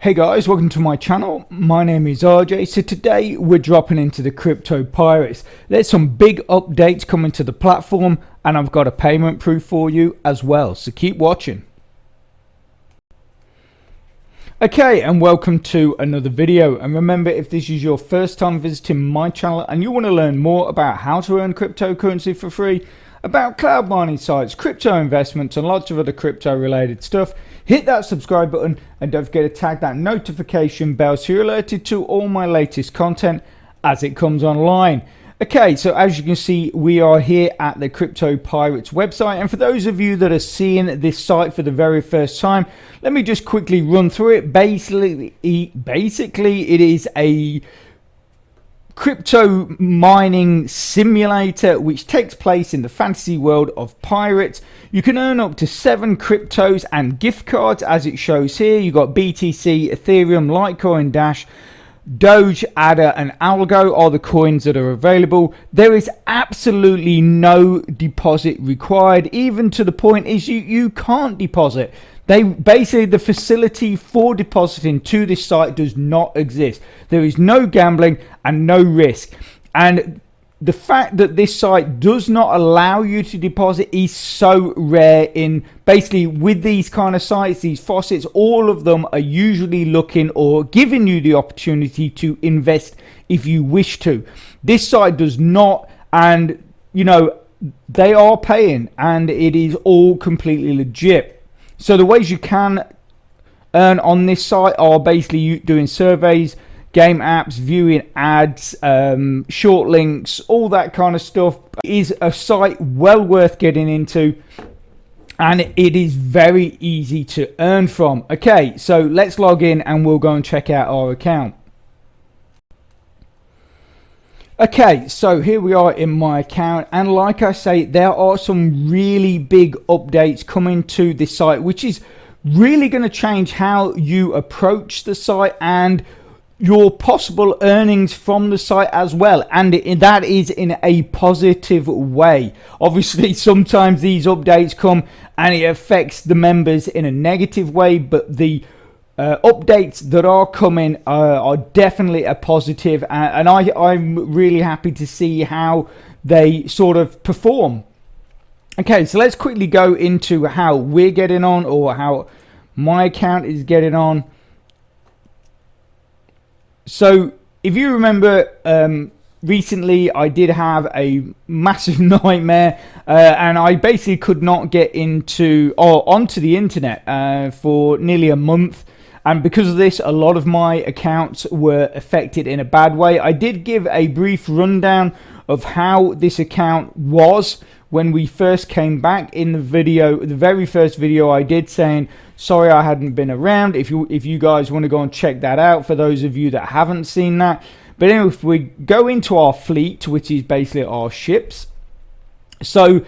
Hey guys, welcome to my channel. My name is RJ. So today we're dropping into the Crypto Pirates. There's some big updates coming to the platform and I've got a payment proof for you as well. So keep watching. Okay, and welcome to another video. And remember, if this is your first time visiting my channel and you want to learn more about how to earn cryptocurrency for free, about cloud mining sites, crypto investments and lots of other crypto related stuff, hit that subscribe button and don't forget to tag that notification bell so you're alerted to all my latest content as it comes online. Okay, so as you can see, we are here at the Crypto Pirates website, and for those of you that are seeing this site for the very first time, let me just quickly run through it. Basically it is a crypto mining simulator which takes place in the fantasy world of pirates. You can earn up to 7 cryptos and gift cards as it shows here. You got BTC, Ethereum, Litecoin, Dash, Doge, ADA and Algo are the coins that are available. There is absolutely no deposit required, even to the point is you can't deposit. They basically, the facility for depositing to this site does not exist. There is no gambling and no risk. And the fact that this site does not allow you to deposit is so rare. In basically with these kind of sites, these faucets, all of them are usually looking or giving you the opportunity to invest if you wish to. This site does not, and you know, they are paying and it is all completely legit. So the ways you can earn on this site are basically you doing surveys, game apps, viewing ads, short links, all that kind of stuff. It is a site well worth getting into and it is very easy to earn from. Okay, so let's log in and we'll go and check out our account. Okay, so here we are in my account, and like I say, there are some really big updates coming to this site which is really going to change how you approach the site and your possible earnings from the site as well, and that is in a positive way. Obviously sometimes these updates come and it affects the members in a negative way, but the updates that are coming are definitely a positive, and I'm really happy to see how they sort of perform. Okay, so let's quickly go into how we're getting on, or how my account is getting on. So if you remember, recently I did have a massive nightmare and I basically could not get into or onto the internet for nearly a month. And because of this, a lot of my accounts were affected in a bad way. I did give a brief rundown of how this account was when we first came back in the video, the very first video I did, saying sorry I hadn't been around. If you guys want to go and check that out, for those of you that haven't seen that. But anyway, if we go into our fleet, which is basically our ships, so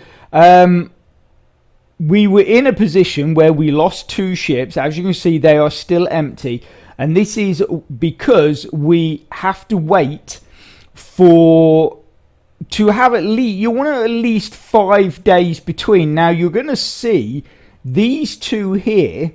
we were in a position where we lost 2 ships. As you can see, they are still empty, and this is because we have to wait to have at least, you want at least 5 days between. Now you're going to see these 2 here,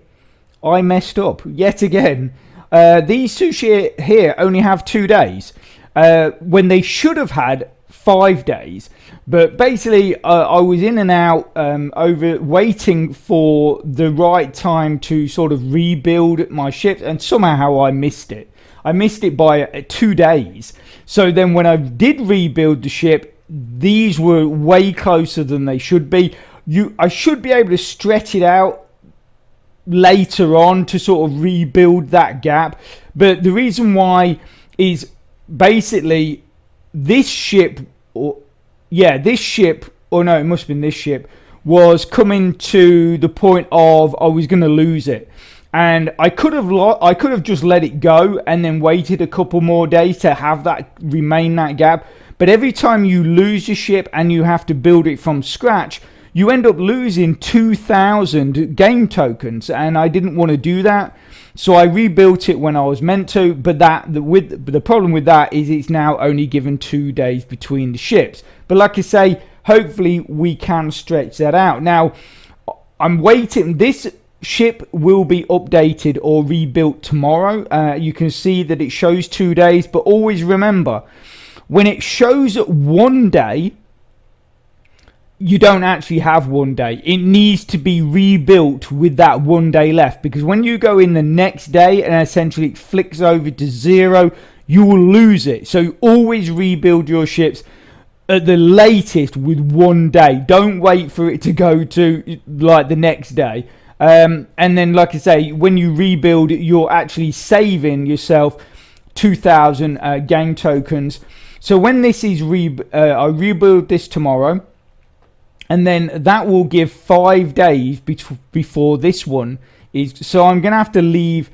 I messed up yet again. These 2 here only have 2 days when they should have had 5 days. But basically I was in and out over waiting for the right time to sort of rebuild my ship, and somehow I missed it. I missed it by 2 days. So then when I did rebuild the ship, these were way closer than they should be. I should be able to stretch it out later on to sort of rebuild that gap. But the reason why is basically this ship, or no, it must have been this ship, was coming to the point of I was going to lose it. And I could have just let it go and then waited a couple more days to have that remain that gap. But every time you lose your ship and you have to build it from scratch, you end up losing 2,000 game tokens, and I didn't want to do that. So I rebuilt it when I was meant to, but the problem with that is it's now only given 2 days between the ships. But like I say, hopefully we can stretch that out. Now I'm waiting. This ship will be updated or rebuilt tomorrow. You can see that it shows 2 days, but always remember, when it shows 1 day, you don't actually have 1 day. It needs to be rebuilt with that 1 day left, because when you go in the next day and essentially it flicks over to 0, you will lose it. So always rebuild your ships at the latest with 1 day. Don't wait for it to go to like the next day. And then, like I say, when you rebuild, you're actually saving yourself 2,000 game tokens. So when this is I rebuild this tomorrow, and then that will give 5 days before this one is. So I'm gonna have to leave.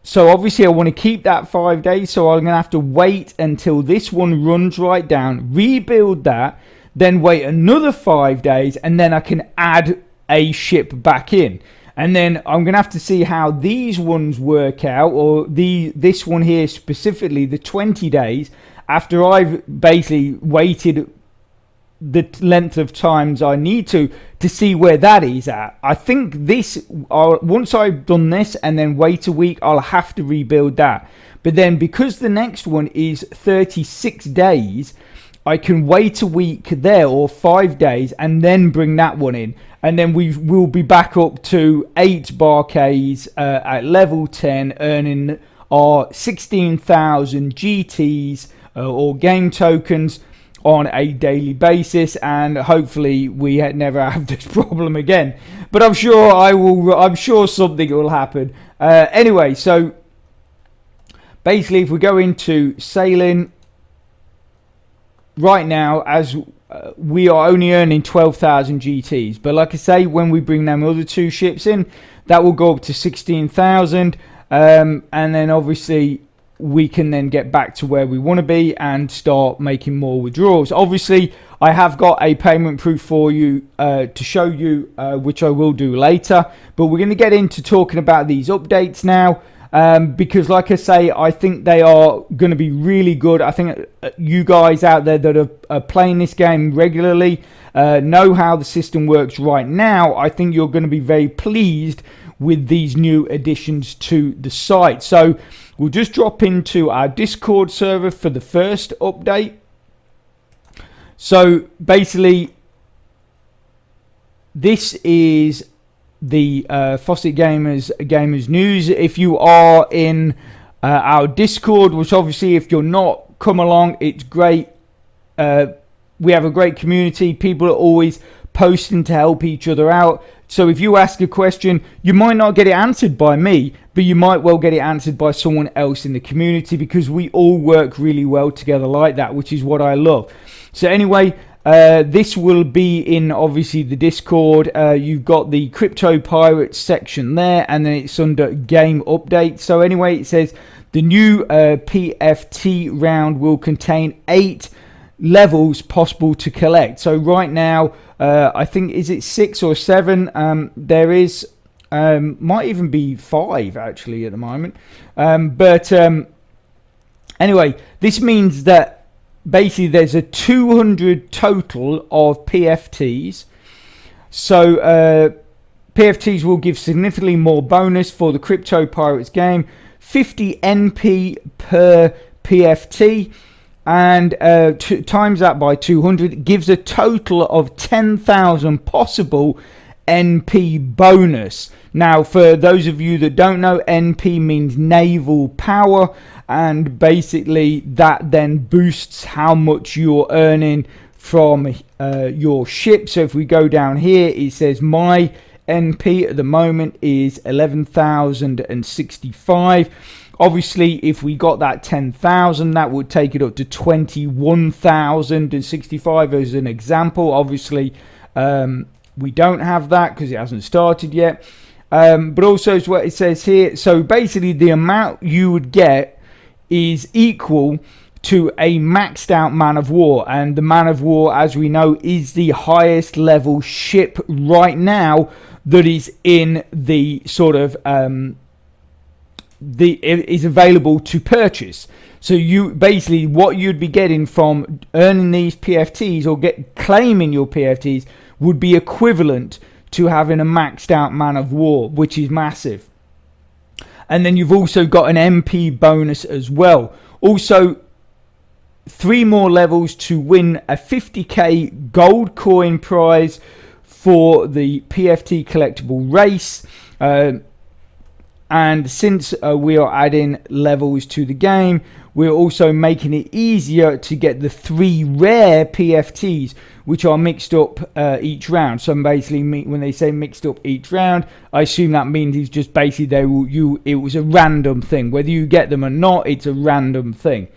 So obviously I want to keep that 5 days. So I'm gonna have to wait until this one runs right down, rebuild that, then wait another 5 days, and then I can add a ship back in. And then I'm gonna have to see how these ones work out, or this one here specifically, the 20 days after I've basically waited the length of times I need to see where that is at. I think this, once I've done this and then wait a week, I'll have to rebuild that. But then because the next one is 36 days, I can wait a week there, or 5 days, and then bring that one in. And then we will be back up to 8 Bar-Kays at level 10, earning our 16,000 GTs or game tokens on a daily basis, and hopefully we never have this problem again. But I'm sure something will happen. Anyway, so basically, if we go into sailing right now, as we are only earning 12,000 GTs, but like I say, when we bring them other 2 ships in, that will go up to 16,000, and then obviously we can then get back to where we want to be and start making more withdrawals. Obviously, I have got a payment proof for you to show you, which I will do later. But we're going to get into talking about these updates now, because like I say, I think they are going to be really good. I think you guys out there that are playing this game regularly know how the system works right now. I think you're going to be very pleased with these new additions to the site. So we'll just drop into our Discord server for the first update. So basically, this is the Fawcett Gamers News. If you are in our Discord, which obviously if you're not, come along, it's great. We have a great community. People are always posting to help each other out. So if you ask a question, you might not get it answered by me, but you might well get it answered by someone else in the community, because we all work really well together like that, which is what I love. So anyway, this will be in obviously the Discord. You've got the Crypto Pirates section there, and then it's under game update. So anyway, it says the new PFT round will contain 8 levels possible to collect. So right now, I think, is it 6 or 7? There is might even be 5 actually at the moment. But anyway, this means that basically there's a 200 total of PFTs. So PFTs will give significantly more bonus for the Crypto Pirates game. 50 NP per PFT. And times that by 200 gives a total of 10,000 possible NP bonus. Now, for those of you that don't know, NP means naval power, and basically that then boosts how much you're earning from your ship. So if we go down here, it says my NP at the moment is 11,065. Obviously, if we got that 10,000, that would take it up to 21,065 as an example. Obviously, we don't have that because it hasn't started yet. But also, is what it says here. So basically, the amount you would get is equal to a maxed out Man of War. And the Man of War, as we know, is the highest level ship right now that is in the sort of... is available to purchase. So you basically, what you'd be getting from earning these PFTs or claiming your PFTs would be equivalent to having a maxed out Man of War, which is massive. And then you've also got an MP bonus as well. Also, 3 more levels to win a 50k gold coin prize for the PFT collectible race. And since we are adding levels to the game, we're also making it easier to get the 3 rare PFTs, which are mixed up each round. So basically, when they say mixed up each round, I assume that means it's just basically it was a random thing. Whether you get them or not, it's a random thing.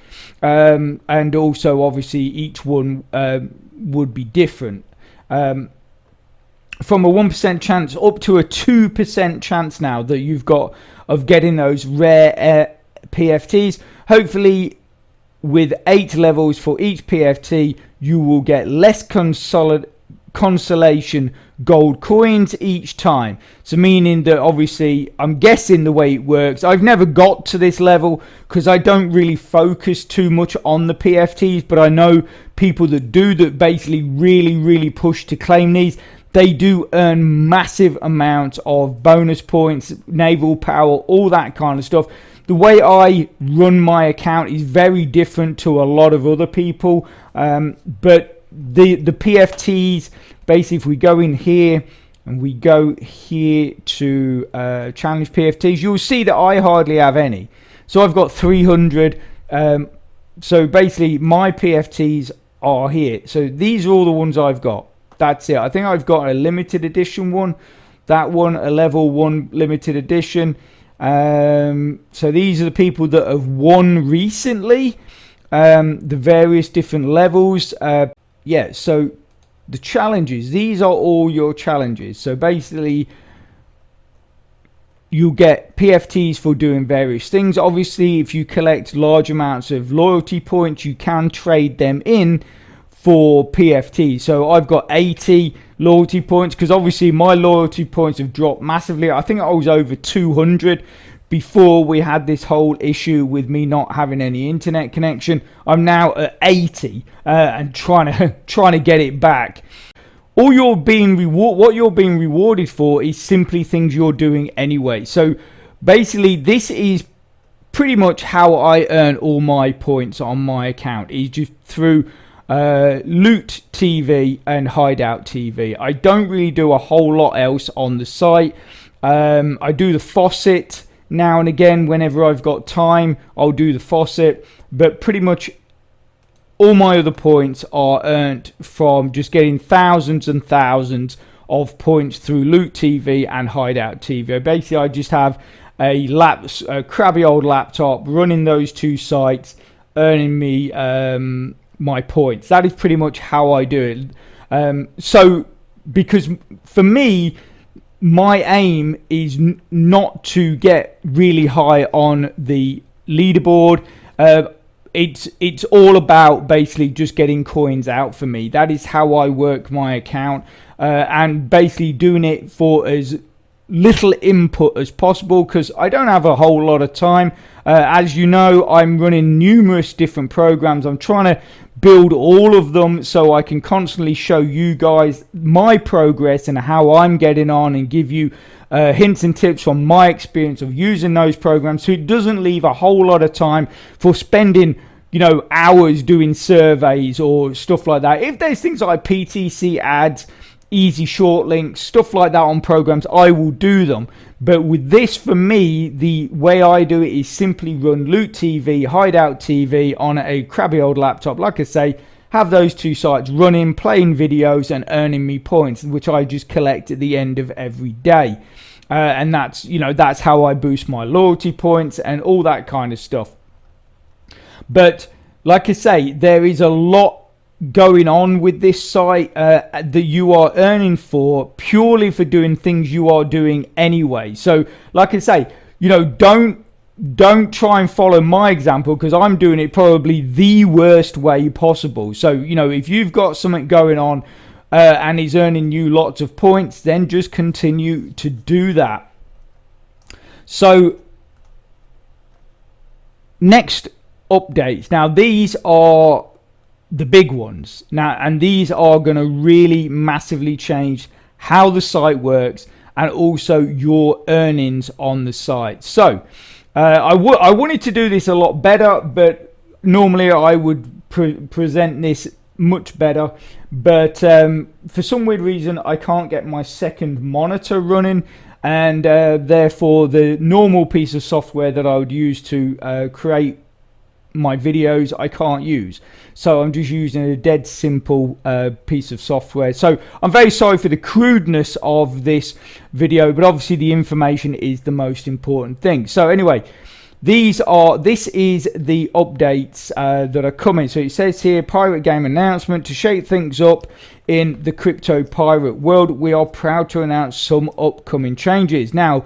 And also, obviously, each one would be different. From a 1% chance up to a 2% chance now that you've got of getting those rare PFTs. Hopefully, with 8 levels for each PFT, you will get less consolation gold coins each time. So meaning that, obviously, I'm guessing the way it works, I've never got to this level because I don't really focus too much on the PFTs, but I know people that do, that basically really push to claim these. They do earn massive amounts of bonus points, naval power, all that kind of stuff. The way I run my account is very different to a lot of other people. But the PFTs, basically, if we go in here and we go here to challenge PFTs, you'll see that I hardly have any. So I've got 300. So basically, my PFTs are here. So these are all the ones I've got. That's it. I think I've got a limited edition one, that one, a level 1 limited edition. So these are the people that have won recently, the various different levels. Yeah, so the challenges, these are all your challenges. So basically, you get PFTs for doing various things. Obviously, if you collect large amounts of loyalty points, you can trade them in for PFT. So I've got 80 loyalty points because obviously my loyalty points have dropped massively. I think I was over 200 before we had this whole issue with me not having any internet connection. I'm now at 80 and trying to get it back. What you're being rewarded for is simply things you're doing anyway. So basically, this is pretty much how I earn all my points on my account, is just through Loot TV and Hideout TV. I don't really do a whole lot else on the site. I do the faucet now and again. Whenever I've got time, I'll do the faucet, but pretty much all my other points are earned from just getting thousands and thousands of points through Loot TV and Hideout TV. Basically, I just have a crabby old laptop running those 2 sites, earning me my points. That is pretty much how I do it. So because for me, my aim is not to get really high on the leaderboard. It's all about basically just getting coins out for me. That is how I work my account, and basically doing it for as little input as possible because I don't have a whole lot of time. As you know, I'm running numerous different programs. I'm trying to build all of them so I can constantly show you guys my progress and how I'm getting on, and give you hints and tips from my experience of using those programs, so it doesn't leave a whole lot of time for spending, hours doing surveys or stuff like that. If there's things like PTC ads, easy short links, stuff like that on programs, I will do them. But with this, for me, the way I do it is simply run Loot TV, Hideout TV on a crabby old laptop. Like I say, have those 2 sites running, playing videos and earning me points, which I just collect at the end of every day. And that's how I boost my loyalty points and all that kind of stuff. But like I say, there is a lot going on with this site that you are earning for purely for doing things you are doing anyway. So like I say, don't try and follow my example, because I'm doing it probably the worst way possible. So if you've got something going on and is earning you lots of points, then just continue to do that. So next updates. Now these are the big ones now, and these are going to really massively change how the site works, and also your earnings on the site. So I wanted to do this a lot better, but normally I would present this much better, but for some weird reason I can't get my second monitor running, and therefore the normal piece of software that I would use to create my videos I can't use. So I'm just using a dead simple piece of software. So I'm very sorry for the crudeness of this video, but obviously the information is the most important thing. So anyway, this is the updates that are coming. So it says here, Pirate Game announcement: to shake things up in the crypto pirate world, we are proud to announce some upcoming changes. Now,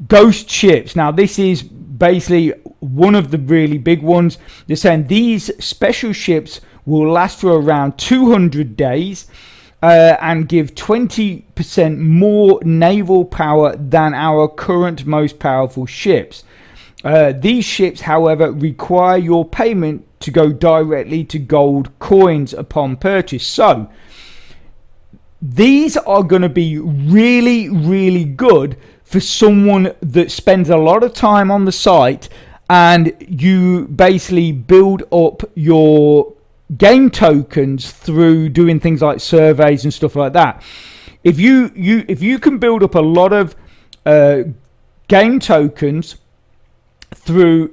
ghost ships. Now this is basically one of the really big ones. They're saying these special ships will last for around 200 days and give 20% more naval power than our current most powerful ships. These ships, however, require your payment to go directly to gold coins upon purchase. So these are going to be really, really good for someone that spends a lot of time on the site, and you basically build up your game tokens through doing things like surveys and stuff like that. If you can build up a lot of game tokens through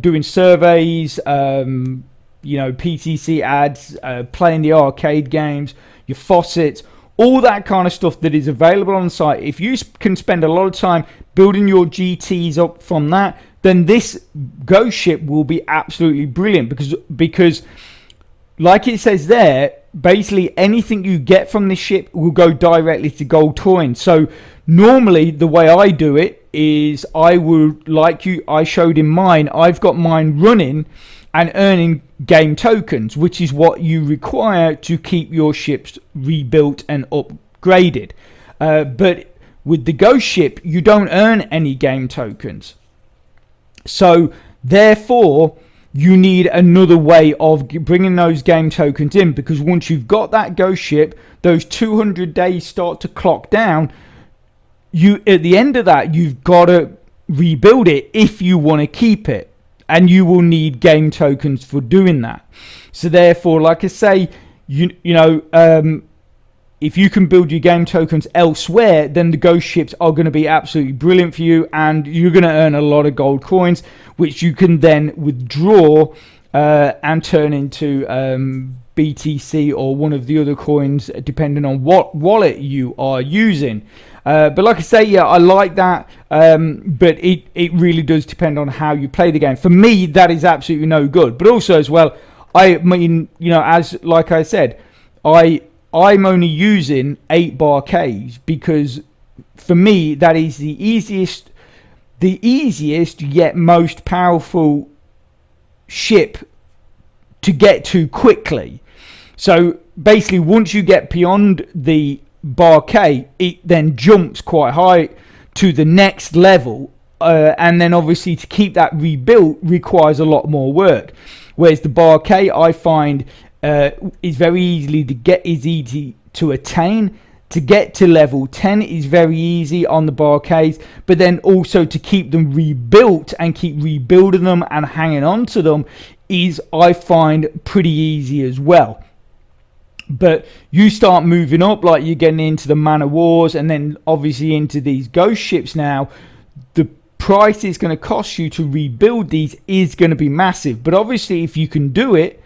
doing surveys, PTC ads, playing the arcade games, your faucets, all that kind of stuff that is available on the site, if you can spend a lot of time building your GTs up from that, then this ghost ship will be absolutely brilliant, because like it says there, basically anything you get from this ship will go directly to gold coins. So normally the way I do it is I showed in mine, I've got mine running and earning game tokens, which is what you require to keep your ships rebuilt and upgraded. But with the ghost ship, you don't earn any game tokens. So therefore, you need another way of bringing those game tokens in, because once you've got that ghost ship, those 200 days start to clock down. At the end of that, you've got to rebuild it if you want to keep it, and you will need game tokens for doing that. So therefore, like I say, if you can build your game tokens elsewhere, then the ghost ships are going to be absolutely brilliant for you, and you're going to earn a lot of gold coins, which you can then withdraw and turn into BTC or one of the other coins, depending on what wallet you are using. But like I say, yeah, I like that, but it really does depend on how you play the game. For me, that is absolutely no good. But also as well, I mean, as like I said, I'm only using 8-bar Ks, because for me that is the easiest yet most powerful ship to get to quickly. So basically, once you get beyond the bar K, it then jumps quite high to the next level, and then obviously to keep that rebuilt requires a lot more work. Whereas the bar K, I find, is very easy to attain. To get to level 10 is very easy on the bar Ks, but then also to keep them rebuilt and keep rebuilding them and hanging on to them is, I find, pretty easy as well. But you start moving up, like you're getting into the Man of Wars and then obviously into these ghost ships now, the price it's going to cost you to rebuild these is going to be massive. But obviously if you can do it,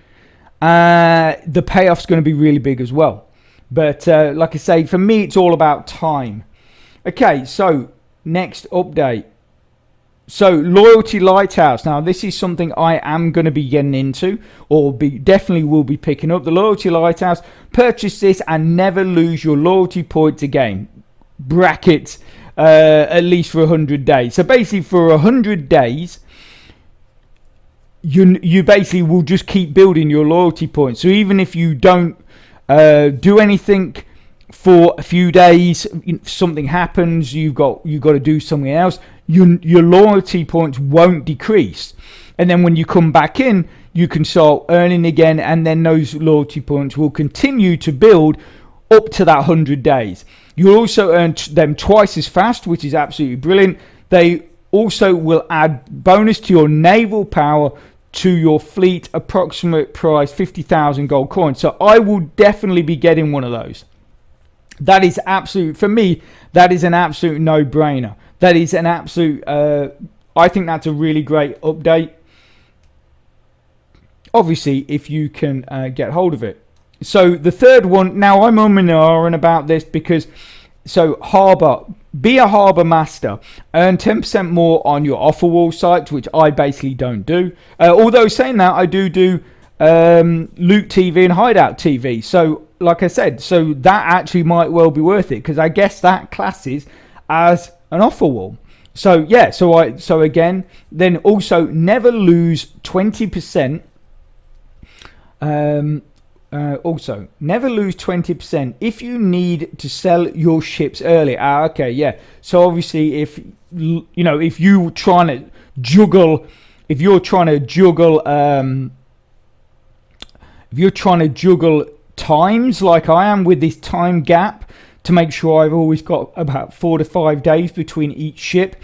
the payoff's going to be really big as well. But like I say, for me, it's all about time. Okay, so next update. So Loyalty Lighthouse. Now this is something I am going to be getting into, or definitely will be picking up. The Loyalty Lighthouse. Purchase this and never lose your loyalty points again. Brackets, at least for 100 days. So basically for 100 days, you basically will just keep building your loyalty points. So even if you don't do anything for a few days, something happens, you've got to do something else, your loyalty points won't decrease, and then when you come back in, you can start earning again, and then those loyalty points will continue to build up to that 100 days. You'll also earn them twice as fast, which is absolutely brilliant. They also will add bonus to your naval power to your fleet, approximate price 50,000 gold coins. So I will definitely be getting one of those. That is absolute, for me, that is an absolute no-brainer. That is an absolute, I think that's a really great update. Obviously, if you can get hold of it. So the third one, now I'm umming and ahhing about this because, so Harbour, be a Harbour Master, earn 10% more on your offer wall sites, which I basically don't do. Although saying that, I do Loot TV and Hideout TV. So like I said, so that actually might well be worth it, because I guess that classes as an offer wall. So yeah, so again, then also never lose 20%. Also, never lose 20% if you need to sell your ships early. Okay, yeah. So obviously, if you're trying to juggle, times like I am with this time gap to make sure I've always got about 4 to 5 days between each ship.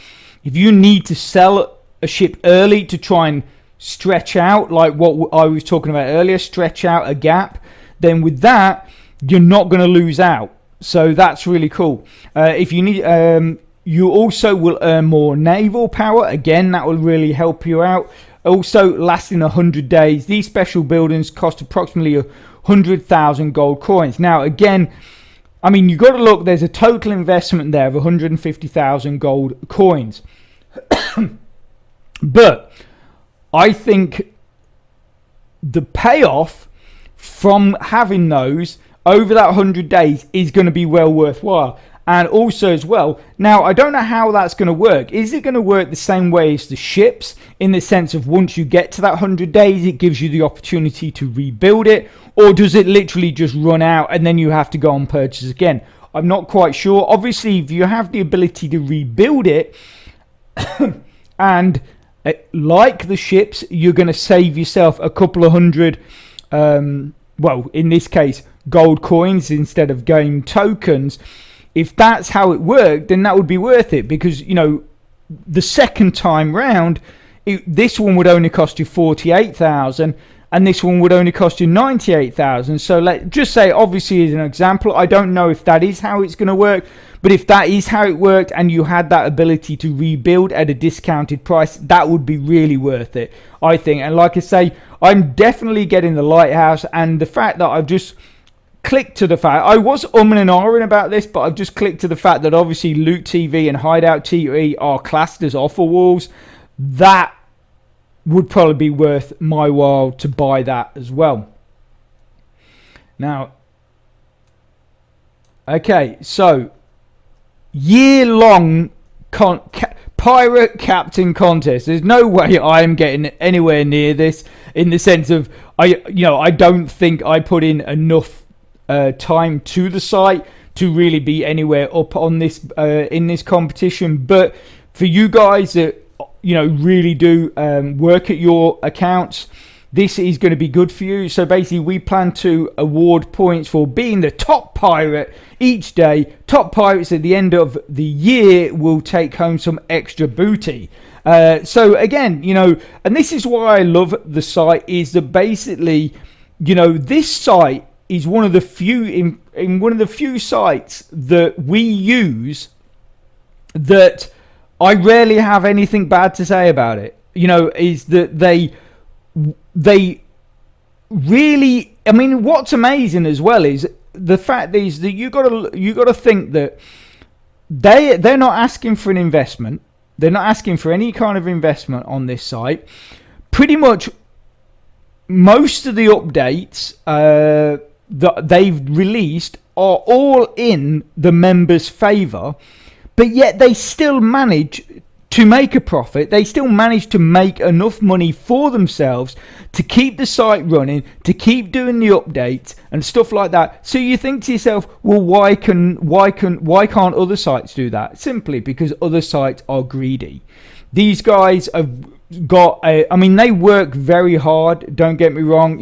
If you need to sell a ship early to try and stretch out, like what I was talking about earlier, stretch out a gap, then with that you're not going to lose out. So that's really cool. If you need, you also will earn more naval power. Again, that will really help you out. Also lasting 100 days. These special buildings cost approximately 100,000 gold coins. Now again, I mean, you got to look, there's a total investment there of 150,000 gold coins. But I think the payoff from having those over that 100 days is going to be well worthwhile. And also as well, now I don't know how that's going to work. Is it going to work the same way as the ships, in the sense of once you get to that 100 days, it gives you the opportunity to rebuild it? Or does it literally just run out and then you have to go and purchase again? I'm not quite sure. Obviously, if you have the ability to rebuild it, and like the ships, you're going to save yourself a couple of hundred, well, in this case, gold coins instead of game tokens. If that's how it worked, then that would be worth it, because, you know, the second time round, this one would only cost you 48,000 and this one would only cost you 98,000. So let's just say, obviously as an example, I don't know if that is how it's going to work, but if that is how it worked and you had that ability to rebuild at a discounted price, that would be really worth it, I think. And like I say, I'm definitely getting the Lighthouse, and the fact that I've just clicked to the fact, I was umming and ahhing about this, but I've just clicked to the fact that obviously Loot TV and Hideout TV are classed as offer walls. That would probably be worth my while to buy that as well. Now, okay, so year-long pirate captain contest. There's no way I am getting anywhere near this, in the sense of I don't think I put in enough time to the site to really be anywhere up on this in this competition. But for you guys that really do work at your accounts, this is going to be good for you. So basically, we plan to award points for being the top pirate each day. Top pirates at the end of the year will take home some extra booty. So again, and this is why I love the site, is that basically, this site is one of the few in one of the few sites that we use that I rarely have anything bad to say about it. Is that they really, I mean, what's amazing as well is the fact is that you got to think that they're not asking for an investment. They're not asking for any kind of investment on this site. Pretty much most of the updates that they've released are all in the members' favor, but yet they still manage to make a profit. They still manage to make enough money for themselves to keep the site running, to keep doing the updates and stuff like that. So you think to yourself, well, why can't other sites do that? Simply because other sites are greedy. These guys have got they work very hard, don't get me wrong.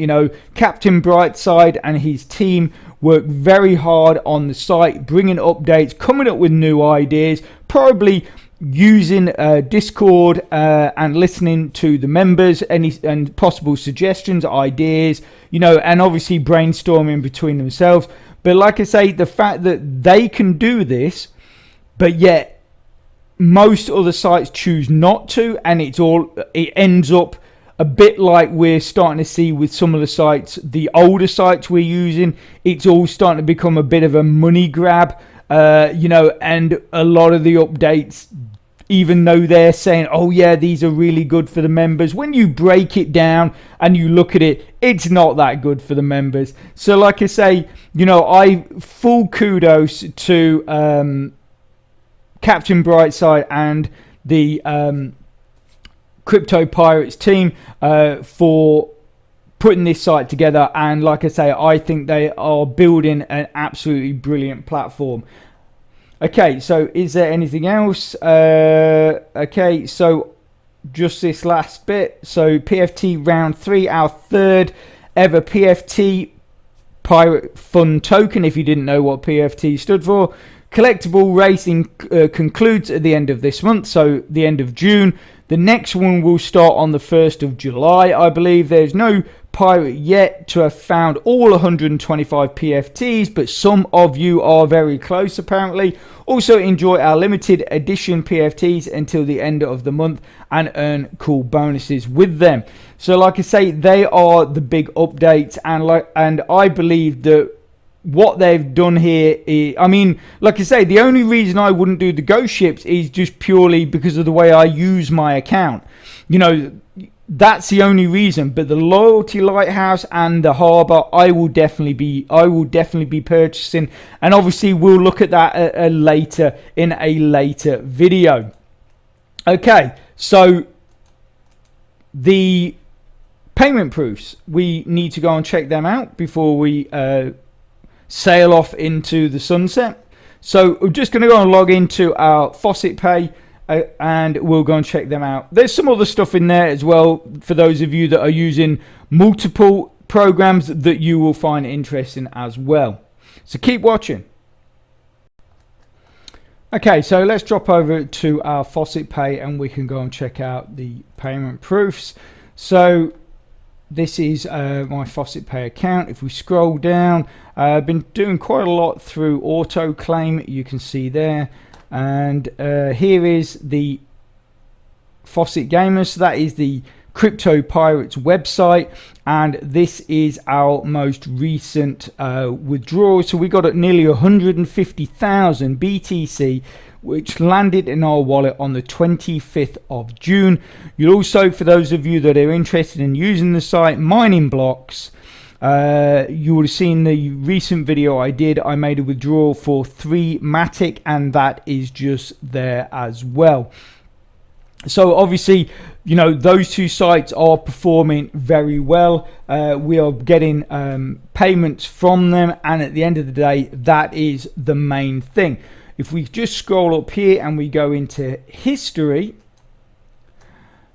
Captain Brightside and his team work very hard on the site, bringing updates, coming up with new ideas, probably using Discord and listening to the members, and possible suggestions, ideas, you know, and obviously brainstorming between themselves. But like I say, the fact that they can do this, but yet most other sites choose not to, and it ends up a bit like we're starting to see with some of the sites, the older sites we're using. It's all starting to become a bit of a money grab, you know, and a lot of the updates, even though they're saying, oh yeah, these are really good for the members, when you break it down and you look at it, it's not that good for the members. So like I say, you know, full kudos to Captain Brightside and the Crypto Pirates team for putting this site together. And like I say, I think they are building an absolutely brilliant platform. Okay, so is there anything else? Okay, so just this last bit. So PFT round 3, our third ever PFT Pirate Fun token, if you didn't know what PFT stood for. Collectible racing concludes at the end of this month, so the end of June. The next one will start on the 1st of July, I believe. There's no pirate yet to have found all 125 PFTs, but some of you are very close apparently. Also enjoy our limited edition PFTs until the end of the month and earn cool bonuses with them. So like I say, they are the big updates, and I believe that what they've done here is, I mean, like I say, the only reason I wouldn't do the ghost ships is just purely because of the way I use my account. You know, that's the only reason. But the Loyalty Lighthouse and the Harbour, I will definitely be purchasing, and obviously we'll look at that later in a later video. Okay, so the payment proofs, we need to go and check them out before we sail off into the sunset. So we're just going to go and log into our Faucet Pay and we'll go and check them out. There's some other stuff in there as well for those of you that are using multiple programs that you will find interesting as well. So keep watching. Okay, so let's drop over to our Faucet Pay and we can go and check out the payment proofs. So this is my Faucet Pay account. If we scroll down, I've been doing quite a lot through auto claim, you can see there, and here is the Faucet Gamers. So that is the Crypto Pirates website, and this is our most recent withdrawal. So we got at nearly 150,000 BTC, which landed in our wallet on the 25th of June. You'll also, for those of you that are interested in using the site, mining blocks, you would have seen the recent video I did. I made a withdrawal for 3 Matic, and that is just there as well. So obviously, you know, those two sites are performing very well. We are getting payments from them, and at the end of the day, that is the main thing. If we just scroll up here and we go into history,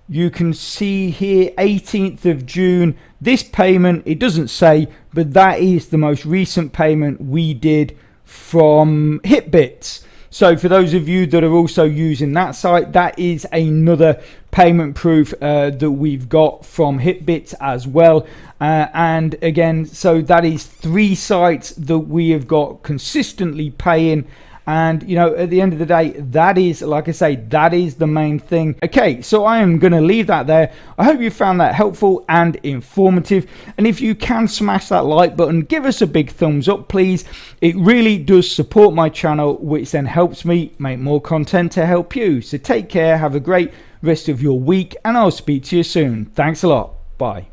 you can see here 18th of June, this payment, it doesn't say, but that is the most recent payment we did from HitBits. So for those of you that are also using that site, that is another payment proof that we've got from HitBits as well. And again, so that is 3 sites that we have got consistently paying. And, you know, at the end of the day, that is, like I say, that is the main thing. Okay, so I am going to leave that there. I hope you found that helpful and informative. And if you can smash that like button, give us a big thumbs up, please. It really does support my channel, which then helps me make more content to help you. So take care, have a great rest of your week, and I'll speak to you soon. Thanks a lot. Bye.